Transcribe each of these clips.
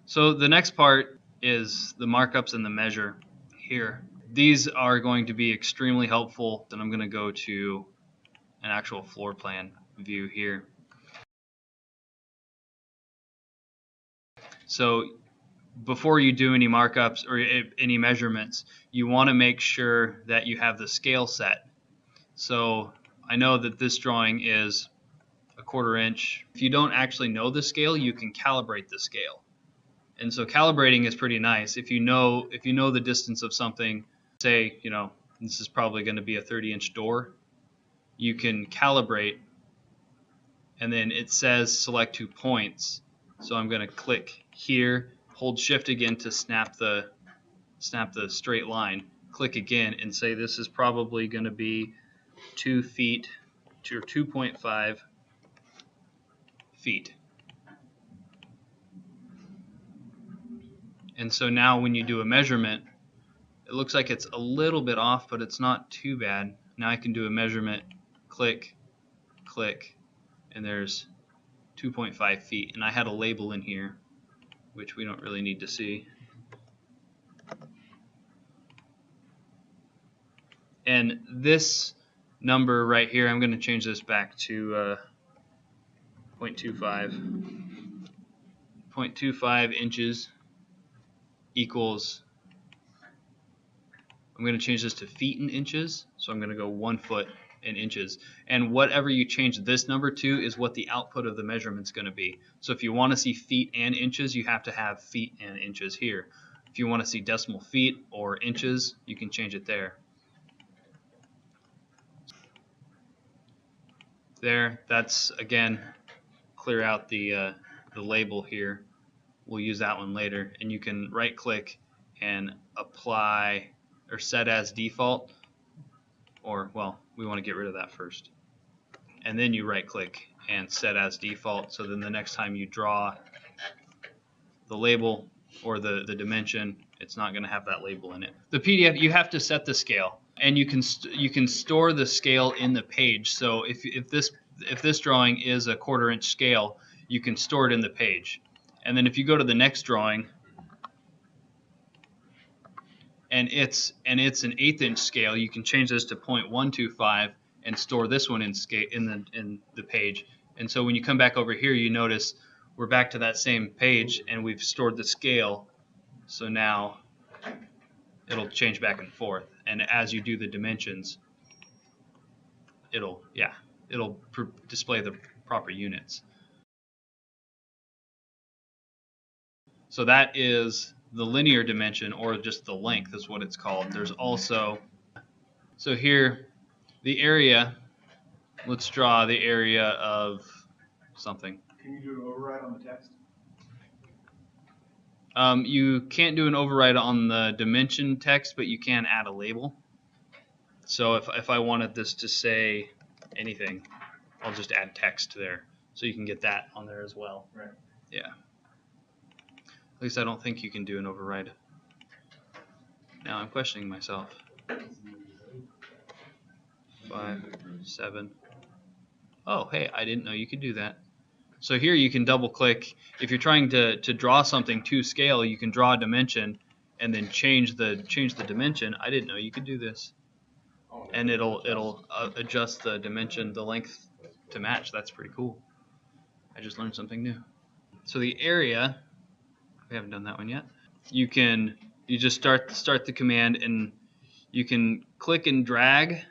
So the next part is the markups and the measure here. These are going to be extremely helpful, and I'm going to go to an actual floor plan view here. So before you do any markups or any measurements, you want to make sure that you have the scale set. So I know that this drawing is a 1/4 inch. If you don't actually know the scale, you can calibrate the scale. And so calibrating is pretty nice. If you know the distance of something, say, this is probably going to be a 30-inch door, you can calibrate, and then it says select 2 points. So I'm going to click here, hold shift again to snap the straight line, click again and say this is probably going to be 2 feet or 2.5 feet. And so now when you do a measurement, it looks like it's a little bit off, but it's not too bad. Now I can do a measurement, click, click, and there's 2.5 feet. And I had a label in here, which we don't really need to see. And this number right here, I'm going to change this back to 0.25. 0.25 inches equals, I'm going to change this to feet and inches, so I'm going to go 1 foot in inches. And whatever you change this number to is what the output of the measurement's going to be. So if you want to see feet and inches, you have to have feet and inches here. If you want to see decimal feet or inches, you can change it there. There, that's, again, clear out the label here. We'll use that one later. And you can right click and apply or set as default, or, well, we want to get rid of that first. And then you right click and set as default, so then the next time you draw the label or the dimension, it's not going to have that label in it. The PDF, you have to set the scale, and you can store the scale in the page. So if this drawing is a 1/4 inch scale, you can store it in the page. And then if you go to the next drawing, and it's an 1/8 inch scale, you can change this to 0.125 and store this one in the page. And so when you come back over here, you notice we're back to that same page, and we've stored the scale. So now it'll change back and forth, and as you do the dimensions, it'll display the proper units. So that is the linear dimension, or just the length is what it's called. There's also, so here, the area, let's draw the area of something. Can you do an override on the text? You can't do an override on the dimension text, but you can add a label. So if I wanted this to say anything, I'll just add text there. So you can get that on there as well. Right. Yeah. At least I don't think you can do an override. Now I'm questioning myself. 5, 7. Oh, hey, I didn't know you could do that. So here you can double click. If you're trying to draw something to scale, you can draw a dimension and then change the dimension. I didn't know you could do this. And it'll adjust the dimension, the length to match. That's pretty cool. I just learned something new. So the area, we haven't done that one yet. You just start the command, and you can click and drag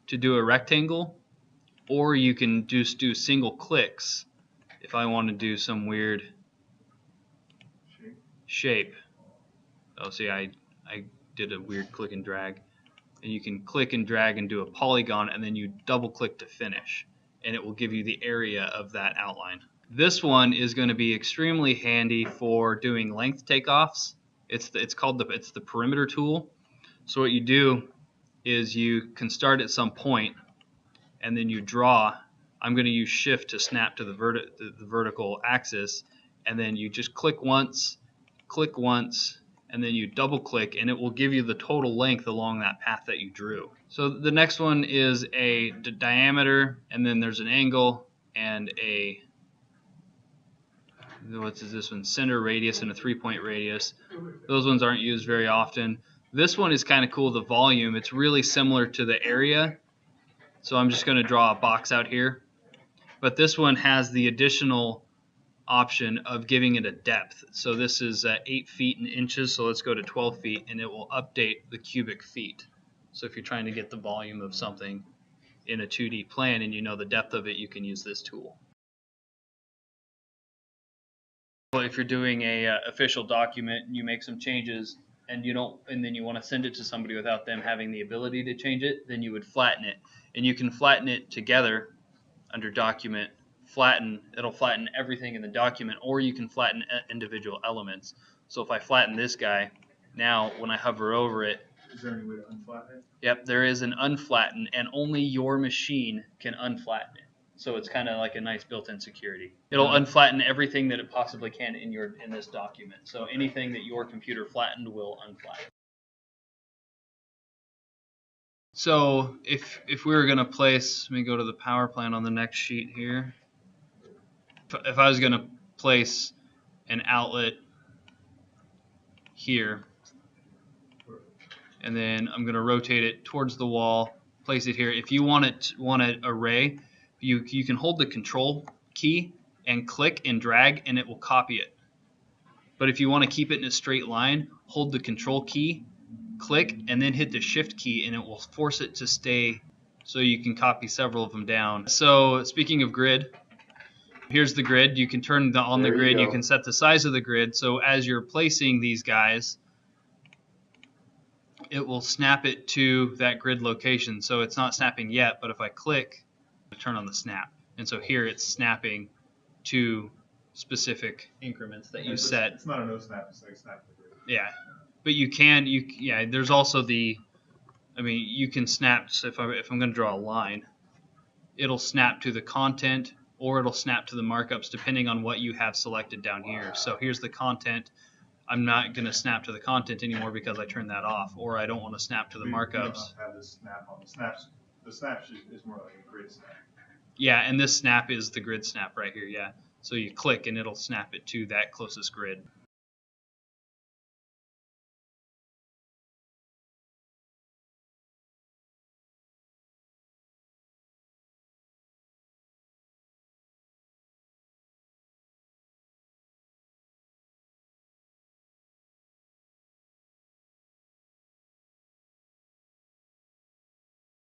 to do a rectangle, or you can just do single clicks if I want to do some weird shape. Oh, see, I did a weird click and drag. And you can click and drag and do a polygon, and then you double click to finish, and it will give you the area of that outline. This one is going to be extremely handy for doing length takeoffs. It's the perimeter tool. So what you do is you can start at some point, and then you draw. I'm going to use shift to snap to the vertical axis, and then you just click once, and then you double click, and it will give you the total length along that path that you drew. So the next one is a diameter, and then there's an angle and a What is this one? Center radius and a 3-point radius. Those ones aren't used very often. This one is kind of cool, the volume. It's really similar to the area. So I'm just going to draw a box out here. But this one has the additional option of giving it a depth. So this is 8 feet in inches. So let's go to 12 feet and it will update the cubic feet. So if you're trying to get the volume of something in a 2D plan and you know the depth of it, you can use this tool. If you're doing a official document and you make some changes and then you want to send it to somebody without them having the ability to change it, then you would flatten it. And you can flatten it together under document, flatten. It'll flatten everything in the document, or you can flatten individual elements. So if I flatten this guy, now when I hover over it, is there any way to unflatten it? Yep, there is an unflatten, and only your machine can unflatten it. So it's kind of like a nice built-in security. It'll unflatten everything that it possibly can in this document. So anything that your computer flattened will unflatten. So if we were going to place, let me go to the power plant on the next sheet here. If I was going to place an outlet here, and then I'm going to rotate it towards the wall, place it here. If you want an array, you can hold the control key and click and drag and it will copy it. But if you want to keep it in a straight line, hold the control key, click, and then hit the shift key and it will force it to stay so you can copy several of them down. So speaking of grid, here's the grid. You can turn on the grid. You can set the size of the grid. So as you're placing these guys, it will snap it to that grid location. So it's not snapping yet, but if I click, turn on the snap. And so here it's snapping to specific increments that you set. It's not a no snap, it's like snap to the grid. Yeah. But you can, there's also you can snap, so if I'm going to draw a line, it'll snap to the content or it'll snap to the markups depending on what you have selected down here. So here's the content. I'm not going to snap to the content anymore because I turned that off, or I don't want to snap to the markups. You don't have this snap on the snaps. The snap is more like a grid snap. Yeah, and this snap is the grid snap right here, yeah. So you click and it'll snap it to that closest grid.